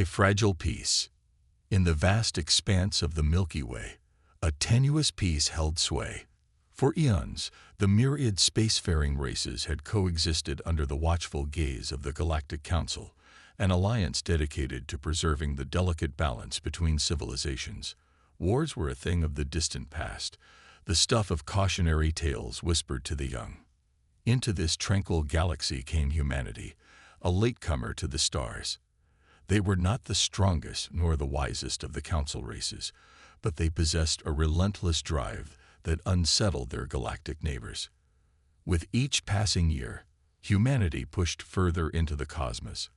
A fragile peace. In the vast expanse of the Milky Way, a tenuous peace held sway. For eons, the myriad spacefaring races had coexisted under the watchful gaze of the Galactic Council, an alliance dedicated to preserving the delicate balance between civilizations. Wars were a thing of the distant past, the stuff of cautionary tales whispered to the young. Into this tranquil galaxy came humanity, a latecomer to the stars. They were not the strongest nor the wisest of the Council races, but they possessed a relentless drive that unsettled their galactic neighbors. With each passing year, humanity pushed further into the cosmos,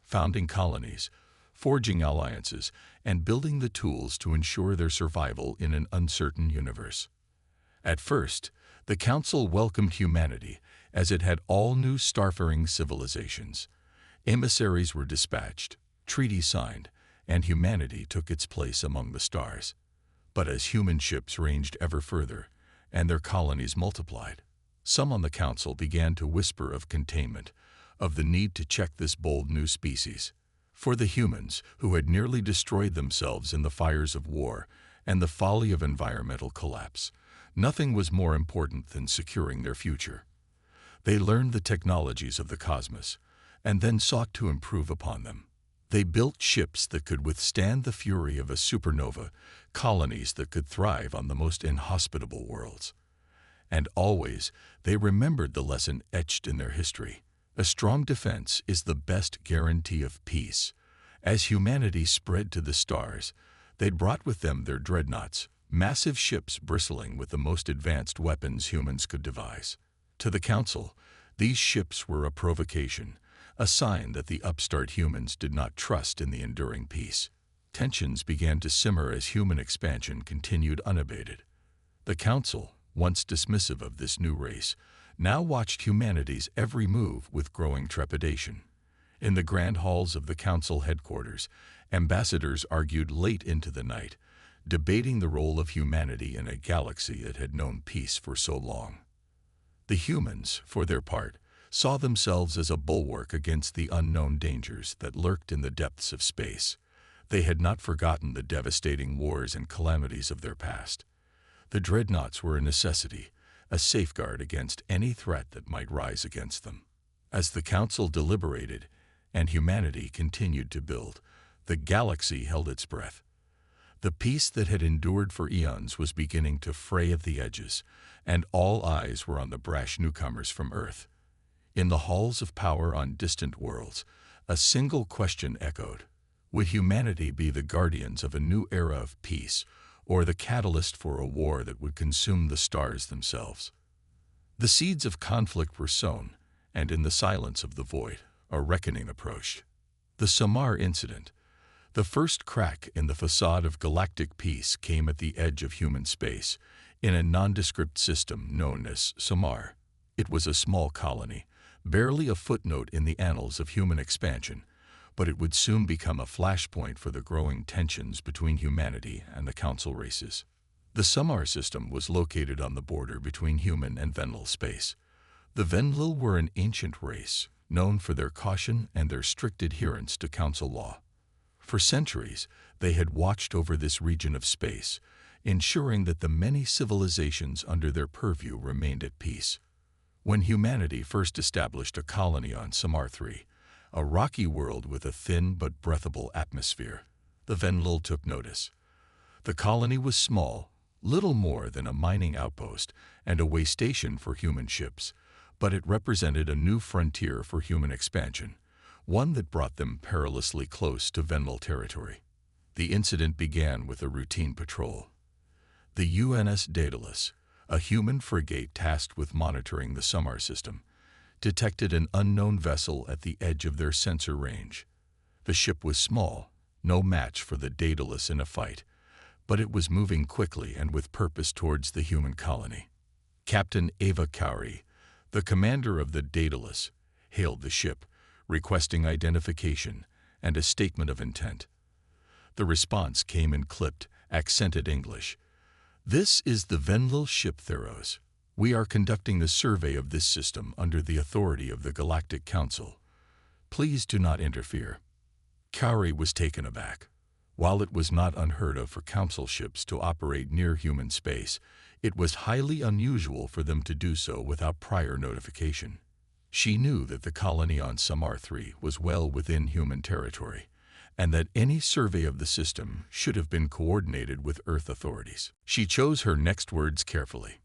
founding colonies, forging alliances, and building the tools to ensure their survival in an uncertain universe. At first, the Council welcomed humanity as it had all new starfaring civilizations. Emissaries were dispatched, treaties signed, and humanity took its place among the stars. But as human ships ranged ever further, and their colonies multiplied, some on the Council began to whisper of containment, of the need to check this bold new species. For the humans, who had nearly destroyed themselves in the fires of war and the folly of environmental collapse, nothing was more important than securing their future. They learned the technologies of the cosmos, and then sought to improve upon them. They built ships that could withstand the fury of a supernova, colonies that could thrive on the most inhospitable worlds. And always, they remembered the lesson etched in their history. A strong defense is the best guarantee of peace. As humanity spread to the stars, they'd brought with them their dreadnoughts, massive ships bristling with the most advanced weapons humans could devise. To the Council, these ships were a provocation, a sign that the upstart humans did not trust in the enduring peace. Tensions began to simmer as human expansion continued unabated. The Council, once dismissive of this new race, now watched humanity's every move with growing trepidation. In the grand halls of the Council headquarters, ambassadors argued late into the night, debating the role of humanity in a galaxy that had known peace for so long. The humans, for their part, saw themselves as a bulwark against the unknown dangers that lurked in the depths of space. They had not forgotten the devastating wars and calamities of their past. The dreadnoughts were a necessity, a safeguard against any threat that might rise against them. As the Council deliberated and humanity continued to build, the galaxy held its breath. The peace that had endured for eons was beginning to fray at the edges, and all eyes were on the brash newcomers from Earth. In the halls of power on distant worlds, a single question echoed. Would humanity be the guardians of a new era of peace, or the catalyst for a war that would consume the stars themselves? The seeds of conflict were sown, and in the silence of the void, a reckoning approached. The Samar incident, the first crack in the facade of galactic peace, came at the edge of human space, in a nondescript system known as Samar. It was a small colony, barely a footnote in the annals of human expansion, but it would soon become a flashpoint for the growing tensions between humanity and the Council races. The Samar system was located on the border between human and Venlil space. The Venlil were an ancient race, known for their caution and their strict adherence to Council law. For centuries, they had watched over this region of space, ensuring that the many civilizations under their purview remained at peace. When humanity first established a colony on Samar III, a rocky world with a thin but breathable atmosphere, the Venlil took notice. The colony was small, little more than a mining outpost and a way station for human ships, but it represented a new frontier for human expansion, one that brought them perilously close to Venlil territory. The incident began with a routine patrol. The UNS Daedalus, a human frigate tasked with monitoring the Samar system, detected an unknown vessel at the edge of their sensor range. The ship was small, no match for the Daedalus in a fight, but it was moving quickly and with purpose towards the human colony. Captain Ava Cowrie, the commander of the Daedalus, hailed the ship, requesting identification and a statement of intent. The response came in clipped, accented English. "This is the Venlil ship Theros. We are conducting a survey of this system under the authority of the Galactic Council. Please do not interfere." Kauri was taken aback. While it was not unheard of for council ships to operate near human space, it was highly unusual for them to do so without prior notification. She knew that the colony on Samar 3 was well within human territory, and that any survey of the system should have been coordinated with Earth authorities. She chose her next words carefully.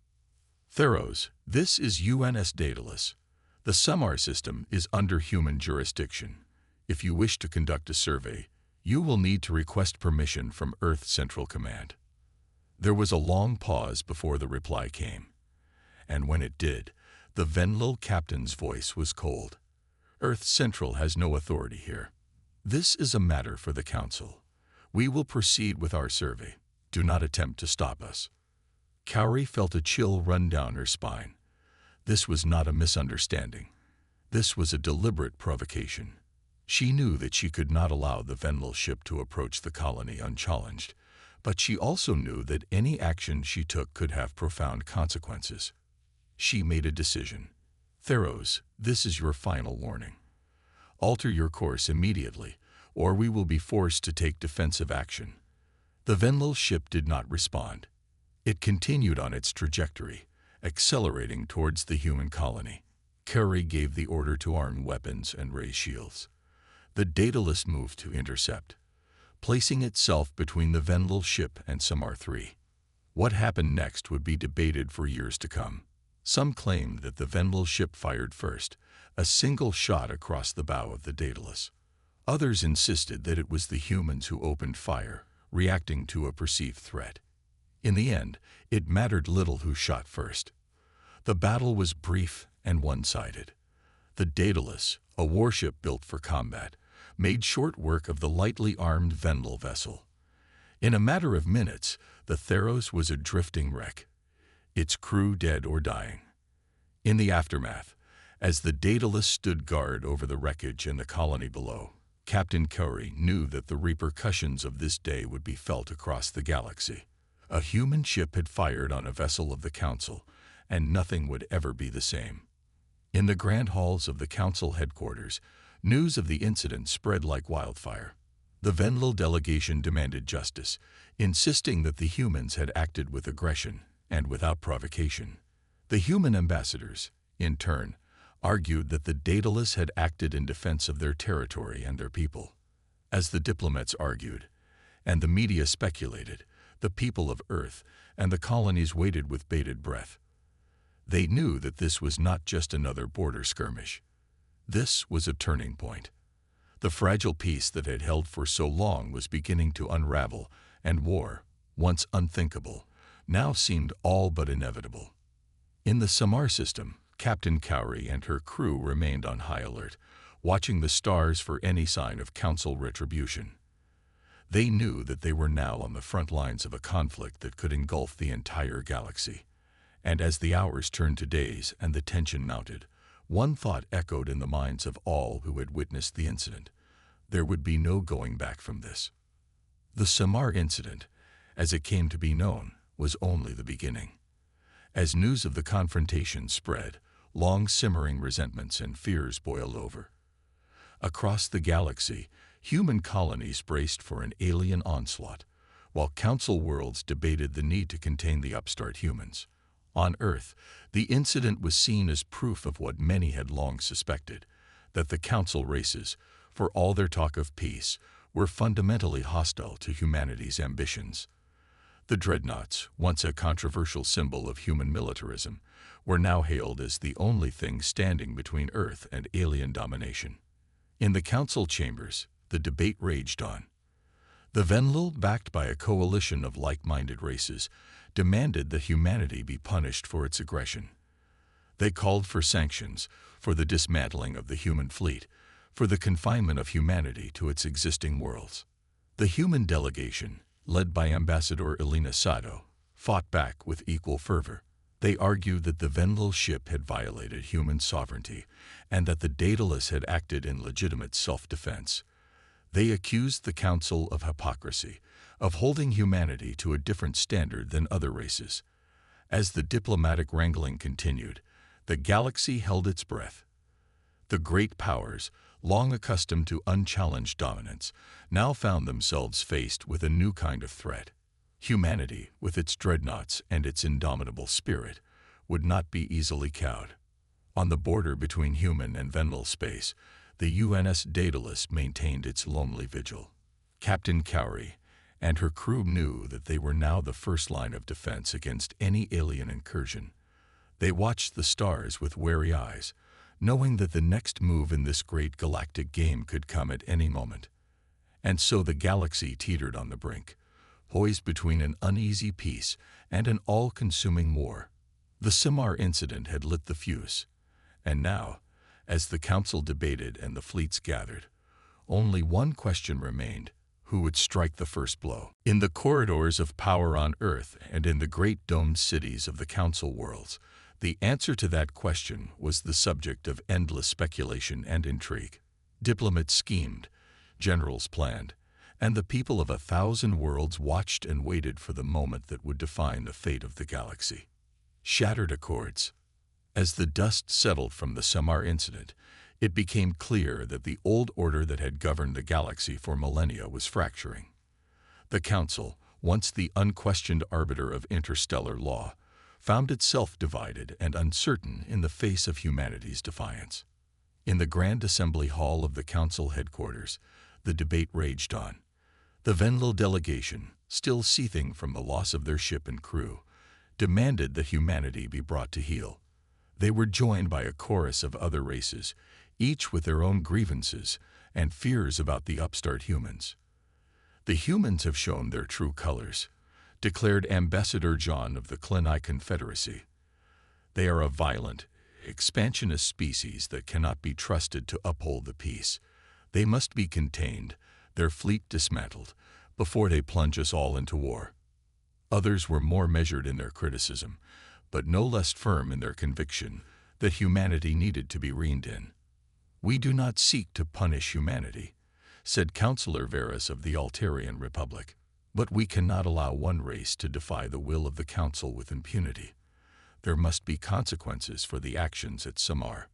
Theros, this is UNS Daedalus. The Samar system is under human jurisdiction. If you wish to conduct a survey, you will need to request permission from Earth Central Command. There was a long pause before the reply came, and when it did, the Venlil captain's voice was cold. Earth Central has no authority here. This is a matter for the Council. We will proceed with our survey. Do not attempt to stop us. Kauri felt a chill run down her spine. This was not a misunderstanding. This was a deliberate provocation. She knew that she could not allow the Venlil ship to approach the colony unchallenged, but she also knew that any action she took could have profound consequences. She made a decision. Theros, this is your final warning. Alter your course immediately, or we will be forced to take defensive action. The Venlil ship did not respond. It continued on its trajectory, accelerating towards the human colony. Kauri gave the order to arm weapons and raise shields. The Daedalus moved to intercept, placing itself between the Venlil ship and Samar 3. What happened next would be debated for years to come. Some claimed that the Venlil ship fired first, a single shot across the bow of the Daedalus. Others insisted that it was the humans who opened fire, reacting to a perceived threat. In the end, it mattered little who shot first. The battle was brief and one-sided. The Daedalus, a warship built for combat, made short work of the lightly armed Venlil vessel. In a matter of minutes, the Theros was a drifting wreck, its crew dead or dying. In the aftermath, as the Daedalus stood guard over the wreckage and the colony below, Captain Kauri knew that the repercussions of this day would be felt across the galaxy. A human ship had fired on a vessel of the Council, and nothing would ever be the same. In the grand halls of the Council headquarters, news of the incident spread like wildfire. The Venlil delegation demanded justice, insisting that the humans had acted with aggression and without provocation. The human ambassadors, in turn, argued that the Daedalus had acted in defense of their territory and their people. As the diplomats argued, and the media speculated, the people of Earth and the colonies waited with bated breath. They knew that this was not just another border skirmish. This was a turning point. The fragile peace that had held for so long was beginning to unravel, and war, once unthinkable, now seemed all but inevitable. In the Samar system, Captain Kauri and her crew remained on high alert, watching the stars for any sign of Council retribution. They knew that they were now on the front lines of a conflict that could engulf the entire galaxy. And as the hours turned to days and the tension mounted, one thought echoed in the minds of all who had witnessed the incident. There would be no going back from this. The Samar incident, as it came to be known, was only the beginning. As news of the confrontation spread, long simmering resentments and fears boiled over. Across the galaxy, human colonies braced for an alien onslaught, while Council worlds debated the need to contain the upstart humans. On Earth, the incident was seen as proof of what many had long suspected, that the Council races, for all their talk of peace, were fundamentally hostile to humanity's ambitions. The Dreadnoughts, once a controversial symbol of human militarism, were now hailed as the only thing standing between Earth and alien domination. In the Council chambers, the debate raged on. The Venlil, backed by a coalition of like-minded races, demanded that humanity be punished for its aggression. They called for sanctions, for the dismantling of the human fleet, for the confinement of humanity to its existing worlds. The human delegation, led by Ambassador Elena Sado, fought back with equal fervor. They argued that the Venlil ship had violated human sovereignty and that the Daedalus had acted in legitimate self-defense. They accused the Council of hypocrisy, of holding humanity to a different standard than other races. As the diplomatic wrangling continued, the galaxy held its breath. The great powers, long accustomed to unchallenged dominance, now found themselves faced with a new kind of threat. Humanity, with its dreadnoughts and its indomitable spirit, would not be easily cowed. On the border between human and Venlil space, the UNS Daedalus maintained its lonely vigil. Captain Cowrie and her crew knew that they were now the first line of defense against any alien incursion. They watched the stars with wary eyes, knowing that the next move in this great galactic game could come at any moment. And so the galaxy teetered on the brink, poised between an uneasy peace and an all-consuming war. The Samar incident had lit the fuse, and now, as the council debated and the fleets gathered, only one question remained: who would strike the first blow? In the corridors of power on Earth and in the great domed cities of the council worlds, the answer to that question was the subject of endless speculation and intrigue. Diplomats schemed, generals planned, and the people of 1,000 worlds watched and waited for the moment that would define the fate of the galaxy. Shattered accords. As the dust settled from the Samar incident, it became clear that the old order that had governed the galaxy for millennia was fracturing. The Council, once the unquestioned arbiter of interstellar law, found itself divided and uncertain in the face of humanity's defiance. In the Grand Assembly Hall of the Council headquarters, the debate raged on. The Venlil delegation, still seething from the loss of their ship and crew, demanded that humanity be brought to heel. They were joined by a chorus of other races, each with their own grievances and fears about the upstart humans. The humans have shown their true colors, declared Ambassador John of the Klinai Confederacy. They are a violent, expansionist species that cannot be trusted to uphold the peace. They must be contained, their fleet dismantled, before they plunge us all into war. Others were more measured in their criticism, but no less firm in their conviction that humanity needed to be reined in. "We do not seek to punish humanity," said Councillor Varus of the Altarian Republic, "but we cannot allow one race to defy the will of the Council with impunity. There must be consequences for the actions at Samar."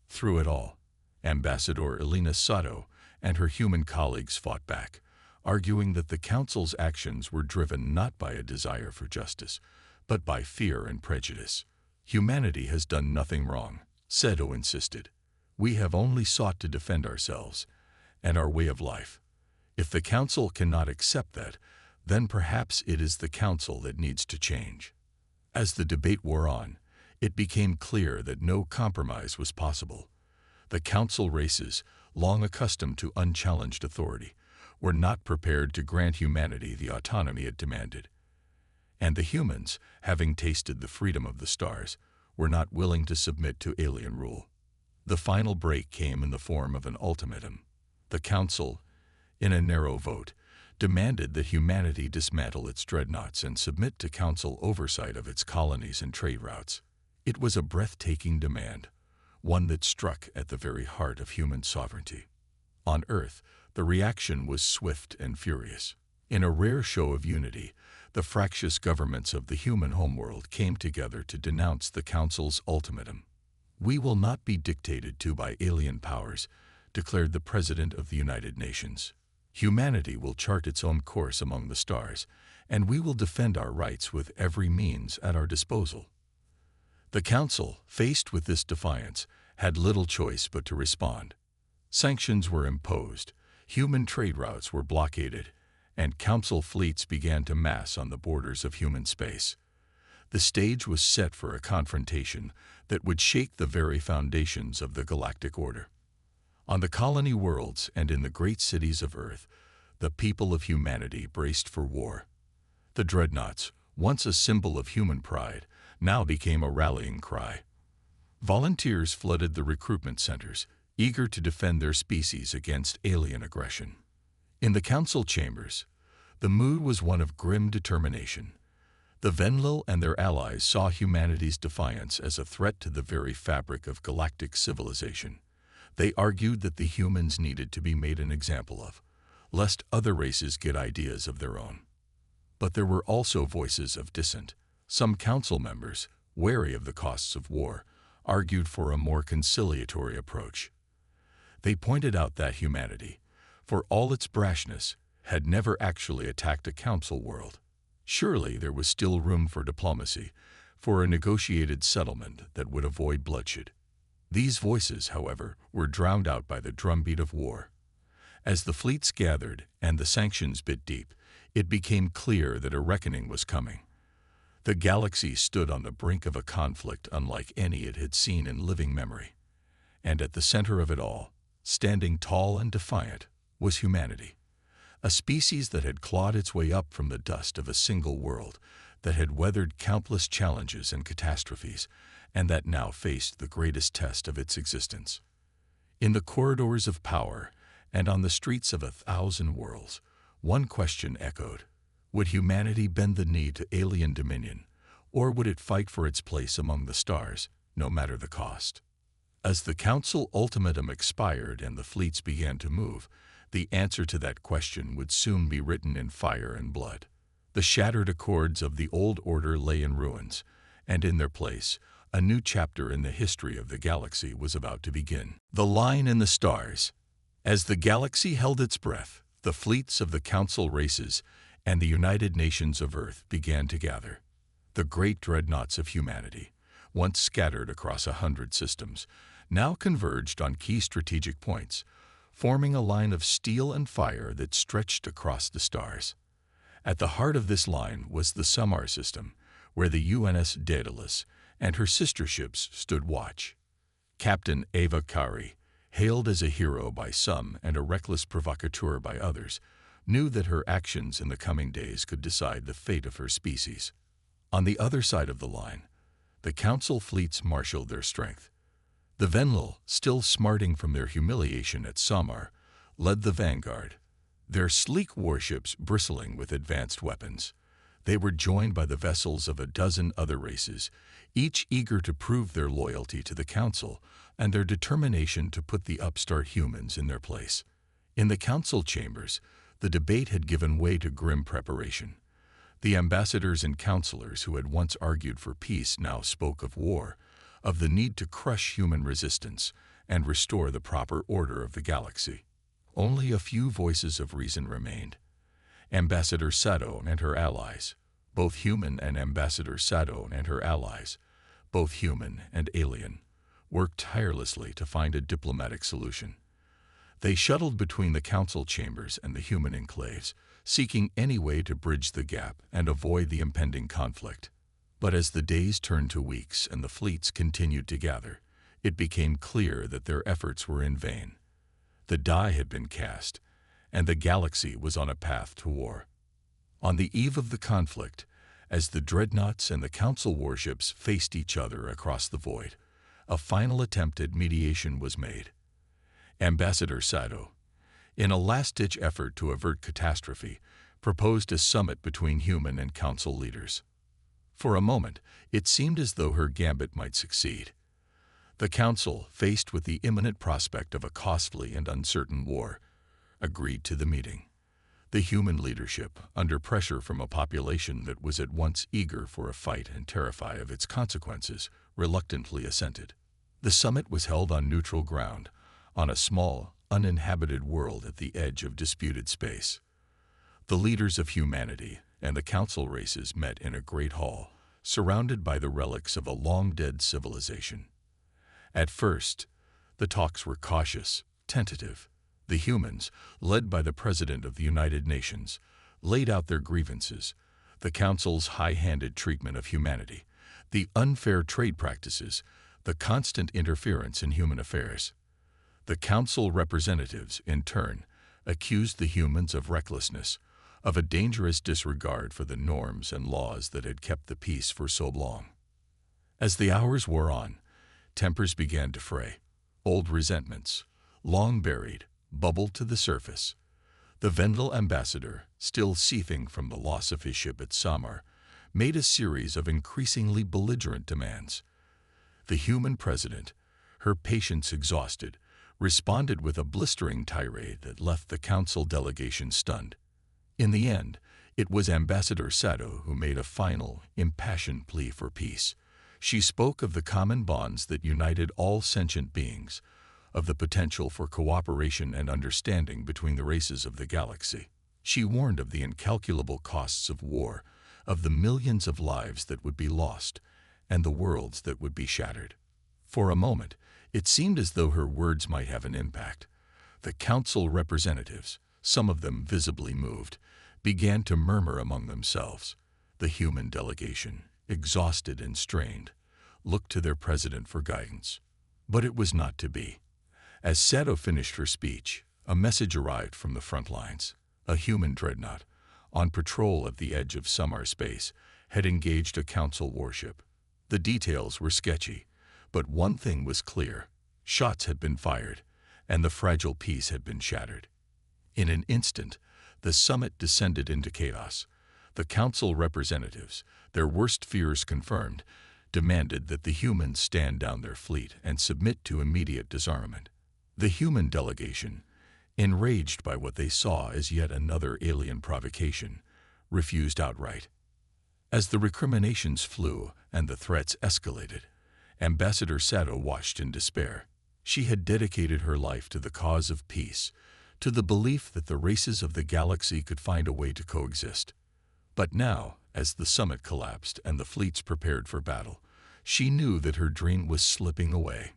Through it all, Ambassador Elena Sato and her human colleagues fought back, arguing that the Council's actions were driven not by a desire for justice, but by fear and prejudice. "Humanity has done nothing wrong," Sato insisted. "We have only sought to defend ourselves and our way of life. If the Council cannot accept that, then perhaps it is the Council that needs to change." As the debate wore on, it became clear that no compromise was possible. The Council races, long accustomed to unchallenged authority, were not prepared to grant humanity the autonomy it demanded. And the humans, having tasted the freedom of the stars, were not willing to submit to alien rule. The final break came in the form of an ultimatum. The Council, in a narrow vote, demanded that humanity dismantle its dreadnoughts and submit to Council oversight of its colonies and trade routes. It was a breathtaking demand, one that struck at the very heart of human sovereignty. On Earth, the reaction was swift and furious. In a rare show of unity, the fractious governments of the human homeworld came together to denounce the Council's ultimatum. "We will not be dictated to by alien powers," declared the President of the United Nations. "Humanity will chart its own course among the stars, and we will defend our rights with every means at our disposal." The Council, faced with this defiance, had little choice but to respond. Sanctions were imposed, human trade routes were blockaded, and Council fleets began to mass on the borders of human space. The stage was set for a confrontation that would shake the very foundations of the galactic order. On the colony worlds and in the great cities of Earth, the people of humanity braced for war. The dreadnoughts, once a symbol of human pride, now became a rallying cry. Volunteers flooded the recruitment centers, eager to defend their species against alien aggression. In the Council chambers, the mood was one of grim determination. The Venlil and their allies saw humanity's defiance as a threat to the very fabric of galactic civilization. They argued that the humans needed to be made an example of, lest other races get ideas of their own. But there were also voices of dissent. Some Council members, wary of the costs of war, argued for a more conciliatory approach. They pointed out that humanity, for all its brashness, had never actually attacked a council world. Surely there was still room for diplomacy, for a negotiated settlement that would avoid bloodshed. These voices, however, were drowned out by the drumbeat of war. As the fleets gathered and the sanctions bit deep, it became clear that a reckoning was coming. The galaxy stood on the brink of a conflict unlike any it had seen in living memory. And at the center of it all, standing tall and defiant, was humanity. A species that had clawed its way up from the dust of a single world, that had weathered countless challenges and catastrophes, and that now faced the greatest test of its existence. In the corridors of power and on the streets of 1,000 worlds, one question echoed. Would humanity bend the knee to alien dominion, or would it fight for its place among the stars, no matter the cost? As the Council ultimatum expired and the fleets began to move, the answer to that question would soon be written in fire and blood. The shattered accords of the old order lay in ruins, and in their place, a new chapter in the history of the galaxy was about to begin. The line in the stars. As the galaxy held its breath, the fleets of the Council races and the United Nations of Earth began to gather. The great dreadnoughts of humanity, once scattered across 100 systems, now converged on key strategic points, forming a line of steel and fire that stretched across the stars. At the heart of this line was the Samar system, where the UNS Daedalus and her sister ships stood watch. Captain Ava Kari, hailed as a hero by some and a reckless provocateur by others, knew that her actions in the coming days could decide the fate of her species. On the other side of the line, the Council fleets marshaled their strength. The Venlil, still smarting from their humiliation at Samar, led the vanguard, their sleek warships bristling with advanced weapons. They were joined by the vessels of a dozen other races, each eager to prove their loyalty to the Council and their determination to put the upstart humans in their place. In the Council chambers, the debate had given way to grim preparation. The ambassadors and counselors who had once argued for peace now spoke of war, of the need to crush human resistance and restore the proper order of the galaxy. Only a few voices of reason remained. Ambassador Sado and her allies, both human, and Ambassador Sado and her allies, both human and alien, worked tirelessly to find a diplomatic solution. They shuttled between the Council chambers and the human enclaves, seeking any way to bridge the gap and avoid the impending conflict. But as the days turned to weeks and the fleets continued to gather, it became clear that their efforts were in vain. The die had been cast, and the galaxy was on a path to war. On the eve of the conflict, as the dreadnoughts and the Council warships faced each other across the void, a final attempt at mediation was made. Ambassador Sado, in a last-ditch effort to avert catastrophe, proposed a summit between human and Council leaders. For a moment, it seemed as though her gambit might succeed. The Council, faced with the imminent prospect of a costly and uncertain war, agreed to the meeting. The human leadership, under pressure from a population that was at once eager for a fight and terrified of its consequences, reluctantly assented. The summit was held on neutral ground, on a small, uninhabited world at the edge of disputed space. The leaders of humanity and the Council races met in a great hall, surrounded by the relics of a long-dead civilization. At first, the talks were cautious, tentative. The humans, led by the President of the United Nations, laid out their grievances, the Council's high-handed treatment of humanity, the unfair trade practices, the constant interference in human affairs. The Council representatives, in turn, accused the humans of recklessness, of a dangerous disregard for the norms and laws that had kept the peace for so long. As the hours wore on, tempers began to fray. Old resentments, long buried, bubbled to the surface. The Vendel ambassador, still seething from the loss of his ship at Samar, made a series of increasingly belligerent demands. The human president, her patience exhausted, responded with a blistering tirade that left the Council delegation stunned. In the end, it was Ambassador Sado who made a final, impassioned plea for peace. She spoke of the common bonds that united all sentient beings, of the potential for cooperation and understanding between the races of the galaxy. She warned of the incalculable costs of war, of the millions of lives that would be lost, and the worlds that would be shattered. For a moment, it seemed as though her words might have an impact. The council representatives, some of them visibly moved, began to murmur among themselves. The human delegation, exhausted and strained, looked to their president for guidance. But it was not to be. As Sato finished her speech, a message arrived from the front lines. A human dreadnought, on patrol at the edge of Samar space, had engaged a council warship. The details were sketchy, but one thing was clear. Shots had been fired, and the fragile peace had been shattered. In an instant, the summit descended into chaos. The council representatives, their worst fears confirmed, demanded that the humans stand down their fleet and submit to immediate disarmament. The human delegation, enraged by what they saw as yet another alien provocation, refused outright. As the recriminations flew and the threats escalated, Ambassador Sato watched in despair. She had dedicated her life to the cause of peace, to the belief that the races of the galaxy could find a way to coexist. But now, as the summit collapsed and the fleets prepared for battle, she knew that her dream was slipping away.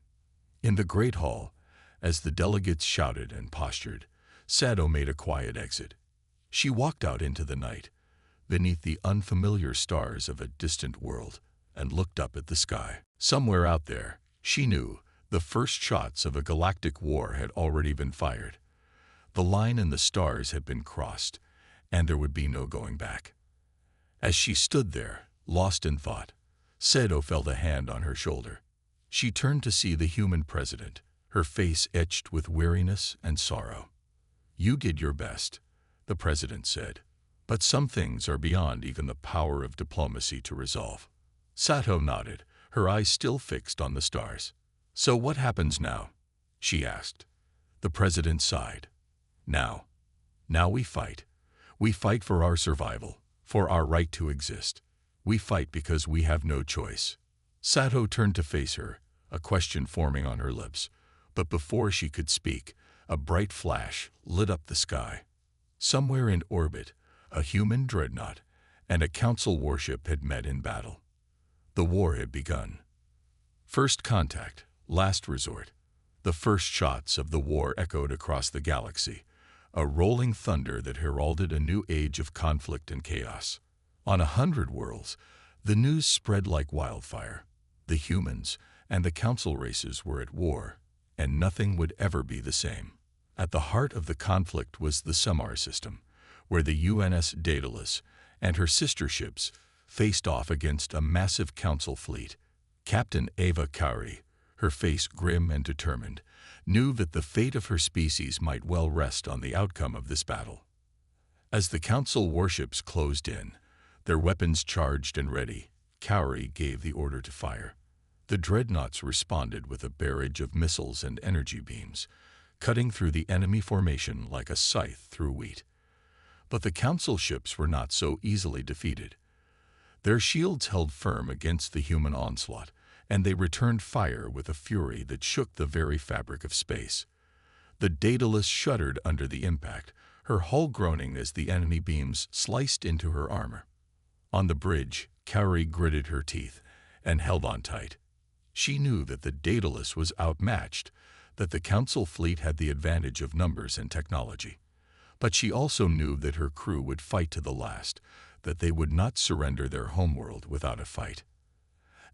In the Great Hall, as the delegates shouted and postured, Sato made a quiet exit. She walked out into the night, beneath the unfamiliar stars of a distant world, and looked up at the sky. Somewhere out there, she knew, the first shots of a galactic war had already been fired. The line in the stars had been crossed, and there would be no going back. As she stood there, lost in thought, Sato felt a hand on her shoulder. She turned to see the human president, her face etched with weariness and sorrow. "You did your best," the president said, "but some things are beyond even the power of diplomacy to resolve." Sato nodded, her eyes still fixed on the stars. "So what happens now?" she asked. The president sighed. Now we fight. We fight for our survival, for our right to exist. We fight because we have no choice." Sato turned to face her, a question forming on her lips. But before she could speak, a bright flash lit up the sky. Somewhere in orbit, a human dreadnought and a council warship had met in battle. The war had begun. First contact, last resort. The first shots of the war echoed across the galaxy, a rolling thunder that heralded a new age of conflict and chaos. On 100 worlds, the news spread like wildfire. The humans and the council races were at war, and nothing would ever be the same. At the heart of the conflict was the Samar system, where the UNS Daedalus and her sister ships faced off against a massive council fleet. Captain Ava Kauri, her face grim and determined, knew that the fate of her species might well rest on the outcome of this battle. As the council warships closed in, their weapons charged and ready, Kauri gave the order to fire. The dreadnoughts responded with a barrage of missiles and energy beams, cutting through the enemy formation like a scythe through wheat. But the council ships were not so easily defeated. Their shields held firm against the human onslaught, and they returned fire with a fury that shook the very fabric of space. The Daedalus shuddered under the impact, her hull groaning as the enemy beams sliced into her armor. On the bridge, Kauri gritted her teeth and held on tight. She knew that the Daedalus was outmatched, that the council fleet had the advantage of numbers and technology. But she also knew that her crew would fight to the last, that they would not surrender their homeworld without a fight.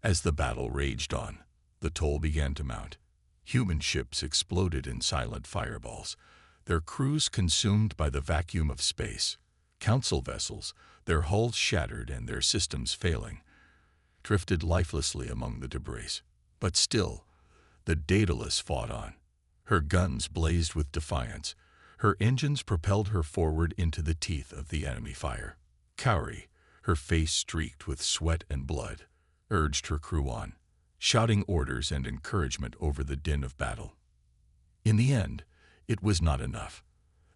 As the battle raged on, the toll began to mount. Human ships exploded in silent fireballs, their crews consumed by the vacuum of space. Council vessels, their hulls shattered and their systems failing, drifted lifelessly among the debris. But still, the Daedalus fought on. Her guns blazed with defiance. Her engines propelled her forward into the teeth of the enemy fire. Kauri, her face streaked with sweat and blood, urged her crew on, shouting orders and encouragement over the din of battle. In the end, it was not enough.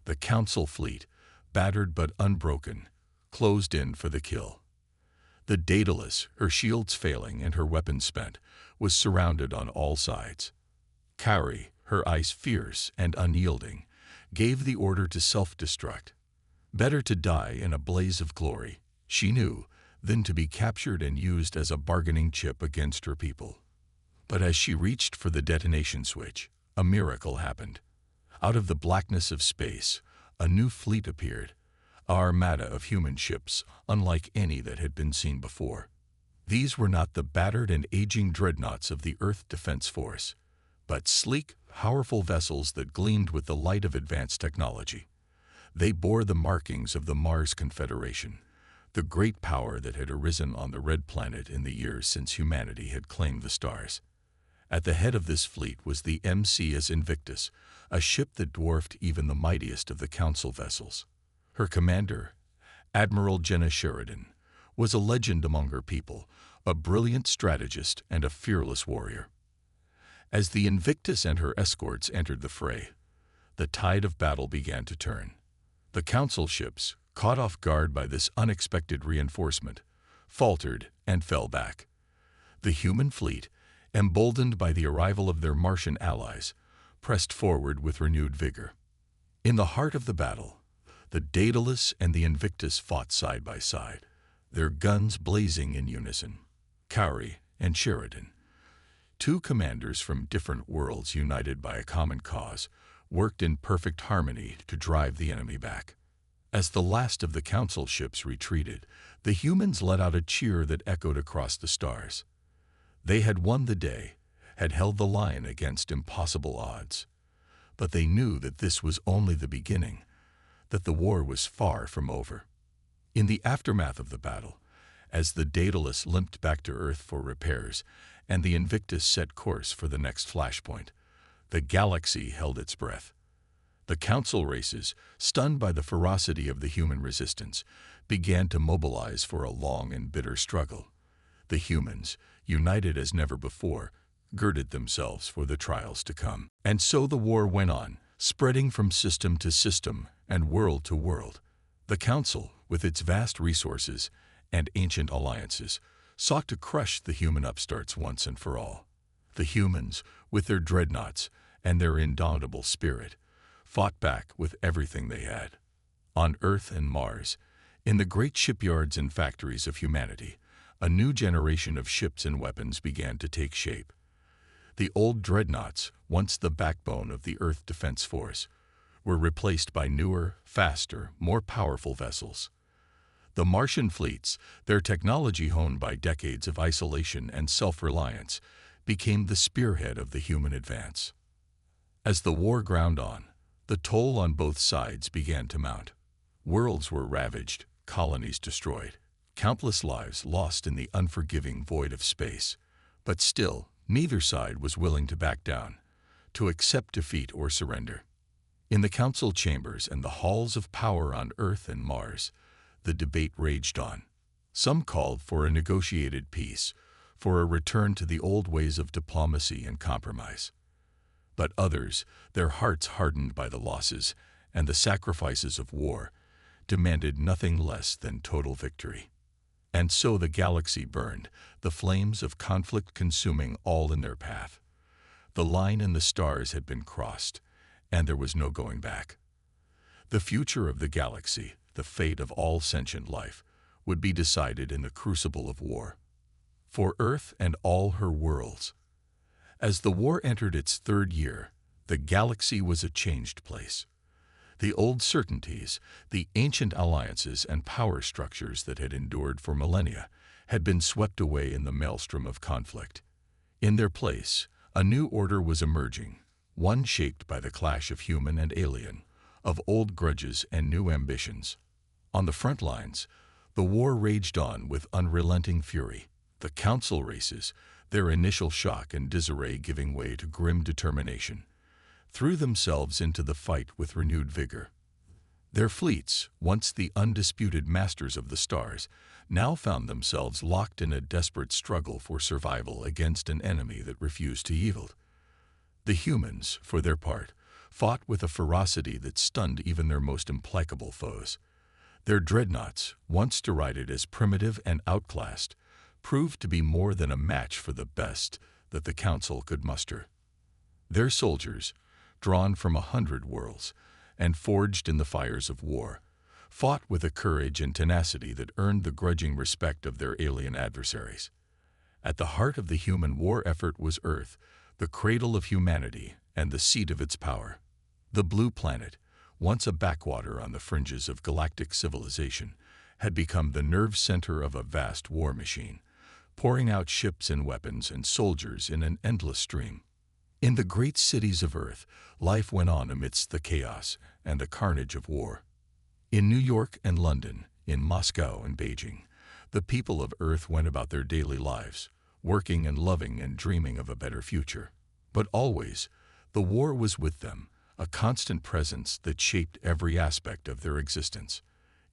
The council fleet, battered but unbroken, closed in for the kill. The Daedalus, her shields failing and her weapons spent, was surrounded on all sides. Kauri, her eyes fierce and unyielding, gave the order to self-destruct. Better to die in a blaze of glory, she knew, than to be captured and used as a bargaining chip against her people. But as she reached for the detonation switch, a miracle happened. Out of the blackness of space, a new fleet appeared, an armada of human ships unlike any that had been seen before. These were not the battered and aging dreadnoughts of the Earth Defense Force, but sleek, powerful vessels that gleamed with the light of advanced technology. They bore the markings of the Mars Confederation, the great power that had arisen on the Red Planet in the years since humanity had claimed the stars. At the head of this fleet was the MCS Invictus, a ship that dwarfed even the mightiest of the Council vessels. Her commander, Admiral Jenna Sheridan, was a legend among her people, a brilliant strategist and a fearless warrior. As the Invictus and her escorts entered the fray, the tide of battle began to turn. The Council ships, caught off guard by this unexpected reinforcement, faltered and fell back. The human fleet, emboldened by the arrival of their Martian allies, pressed forward with renewed vigor. In the heart of the battle, the Daedalus and the Invictus fought side by side, their guns blazing in unison. Kauri and Sheridan, two commanders from different worlds united by a common cause, worked in perfect harmony to drive the enemy back. As the last of the Council ships retreated, the humans let out a cheer that echoed across the stars. They had won the day, had held the line against impossible odds. But they knew that this was only the beginning, that the war was far from over. In the aftermath of the battle, as the Daedalus limped back to Earth for repairs and the Invictus set course for the next flashpoint, the galaxy held its breath. The Council races, stunned by the ferocity of the human resistance, began to mobilize for a long and bitter struggle. The humans, united as never before, girded themselves for the trials to come. And so the war went on, spreading from system to system and world to world. The Council, with its vast resources and ancient alliances, sought to crush the human upstarts once and for all. The humans, with their dreadnoughts and their indomitable spirit, fought back with everything they had. On Earth and Mars, in the great shipyards and factories of humanity, a new generation of ships and weapons began to take shape. The old dreadnoughts, once the backbone of the Earth Defense Force, were replaced by newer, faster, more powerful vessels. The Martian fleets, their technology honed by decades of isolation and self-reliance, became the spearhead of the human advance. As the war ground on, the toll on both sides began to mount. Worlds were ravaged, colonies destroyed, countless lives lost in the unforgiving void of space. But still, neither side was willing to back down, to accept defeat or surrender. In the Council chambers and the halls of power on Earth and Mars, the debate raged on. Some called for a negotiated peace, for a return to the old ways of diplomacy and compromise. But others, their hearts hardened by the losses and the sacrifices of war, demanded nothing less than total victory. And so the galaxy burned, the flames of conflict consuming all in their path. The line in the stars had been crossed, and there was no going back. The future of the galaxy, the fate of all sentient life, would be decided in the crucible of war. For Earth and all her worlds. As the war entered its third year, the galaxy was a changed place. The old certainties, the ancient alliances and power structures that had endured for millennia, had been swept away in the maelstrom of conflict. In their place, a new order was emerging, one shaped by the clash of human and alien, of old grudges and new ambitions. On the front lines, the war raged on with unrelenting fury. The Council races, their initial shock and disarray giving way to grim determination, threw themselves into the fight with renewed vigor. Their fleets, once the undisputed masters of the stars, now found themselves locked in a desperate struggle for survival against an enemy that refused to yield. The humans, for their part, fought with a ferocity that stunned even their most implacable foes. Their dreadnoughts, once derided as primitive and outclassed, proved to be more than a match for the best that the Council could muster. Their soldiers, drawn from 100 worlds and forged in the fires of war, fought with a courage and tenacity that earned the grudging respect of their alien adversaries. At the heart of the human war effort was Earth, the cradle of humanity and the seat of its power. The blue planet, once a backwater on the fringes of galactic civilization, had become the nerve center of a vast war machine, pouring out ships and weapons and soldiers in an endless stream. In the great cities of Earth, life went on amidst the chaos and the carnage of war. In New York and London, in Moscow and Beijing, the people of Earth went about their daily lives, working and loving and dreaming of a better future. But always, the war was with them, a constant presence that shaped every aspect of their existence.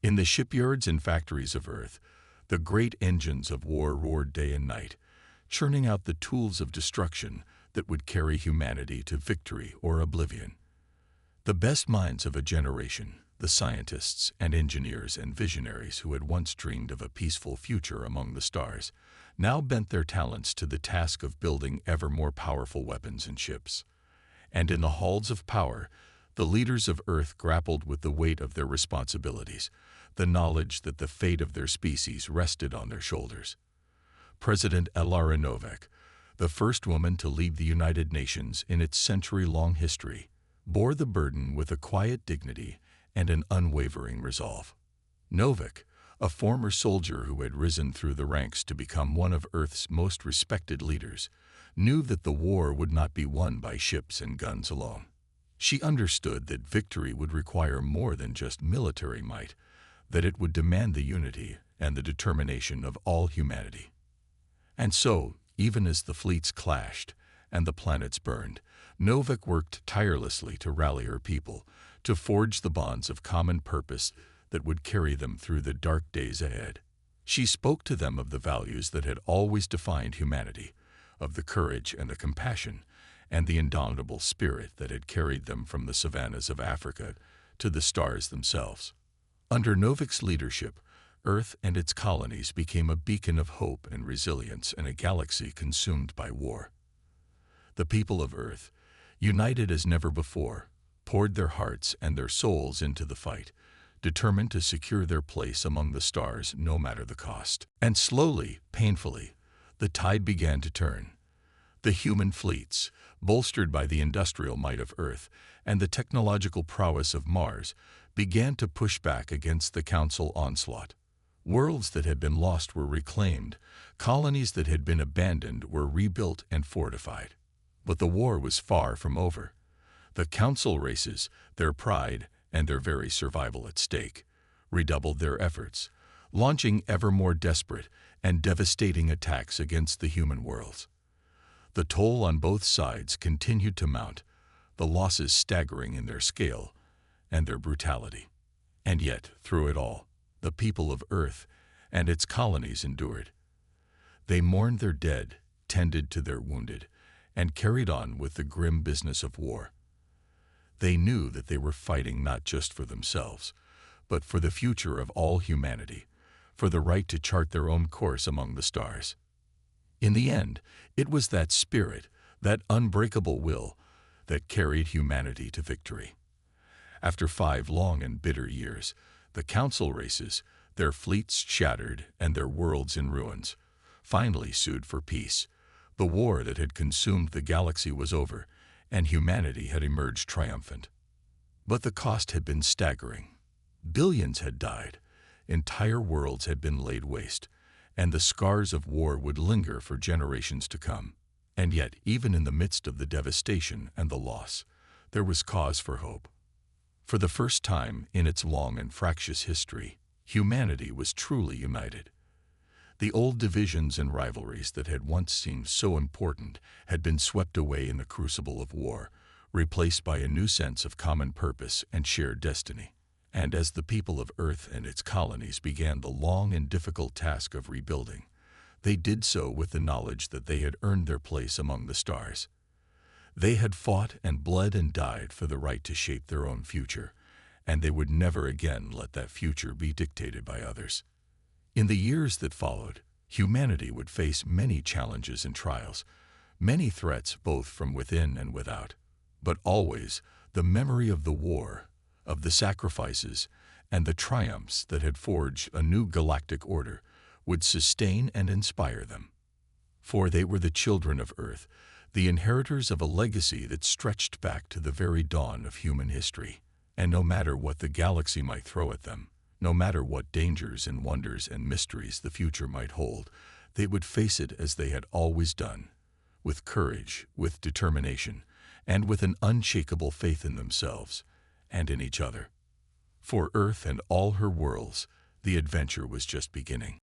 In the shipyards and factories of Earth, the great engines of war roared day and night, churning out the tools of destruction that would carry humanity to victory or oblivion. The best minds of a generation, the scientists and engineers and visionaries who had once dreamed of a peaceful future among the stars, now bent their talents to the task of building ever more powerful weapons and ships. And in the halls of power, the leaders of Earth grappled with the weight of their responsibilities, the knowledge that the fate of their species rested on their shoulders. President Elora Novak, the first woman to lead the United Nations in its century-long history, bore the burden with a quiet dignity and an unwavering resolve. Novak, a former soldier who had risen through the ranks to become one of Earth's most respected leaders, knew that the war would not be won by ships and guns alone. She understood that victory would require more than just military might, that it would demand the unity and the determination of all humanity. And so, even as the fleets clashed and the planets burned, Novak worked tirelessly to rally her people, to forge the bonds of common purpose that would carry them through the dark days ahead. She spoke to them of the values that had always defined humanity, of the courage and the compassion and the indomitable spirit that had carried them from the savannas of Africa to the stars themselves. Under Novak's leadership, Earth and its colonies became a beacon of hope and resilience in a galaxy consumed by war. The people of Earth, united as never before, poured their hearts and their souls into the fight, determined to secure their place among the stars no matter the cost. And slowly, painfully, the tide began to turn. The human fleets, bolstered by the industrial might of Earth and the technological prowess of Mars, began to push back against the Council onslaught. Worlds that had been lost were reclaimed, colonies that had been abandoned were rebuilt and fortified. But the war was far from over. The Council races, their pride and their very survival at stake, redoubled their efforts, launching ever more desperate and devastating attacks against the human worlds. The toll on both sides continued to mount, the losses staggering in their scale and their brutality. And yet, through it all, the people of Earth and its colonies endured. They mourned their dead, tended to their wounded, and carried on with the grim business of war. They knew that they were fighting not just for themselves, but for the future of all humanity, for the right to chart their own course among the stars. In the end, it was that spirit, that unbreakable will, that carried humanity to victory. After 5 long and bitter years, the Council races, their fleets shattered and their worlds in ruins, finally sued for peace. The war that had consumed the galaxy was over, and humanity had emerged triumphant. But the cost had been staggering. Billions had died, entire worlds had been laid waste, and the scars of war would linger for generations to come. And yet, even in the midst of the devastation and the loss, there was cause for hope. For the first time in its long and fractious history, humanity was truly united. The old divisions and rivalries that had once seemed so important had been swept away in the crucible of war, replaced by a new sense of common purpose and shared destiny. And as the people of Earth and its colonies began the long and difficult task of rebuilding, they did so with the knowledge that they had earned their place among the stars. They had fought and bled and died for the right to shape their own future, and they would never again let that future be dictated by others. In the years that followed, humanity would face many challenges and trials, many threats both from within and without, but always the memory of the war, of the sacrifices, and the triumphs that had forged a new galactic order would sustain and inspire them. For they were the children of Earth, the inheritors of a legacy that stretched back to the very dawn of human history. And no matter what the galaxy might throw at them, no matter what dangers and wonders and mysteries the future might hold, they would face it as they had always done, with courage, with determination, and with an unshakable faith in themselves and in each other. For Earth and all her worlds, the adventure was just beginning.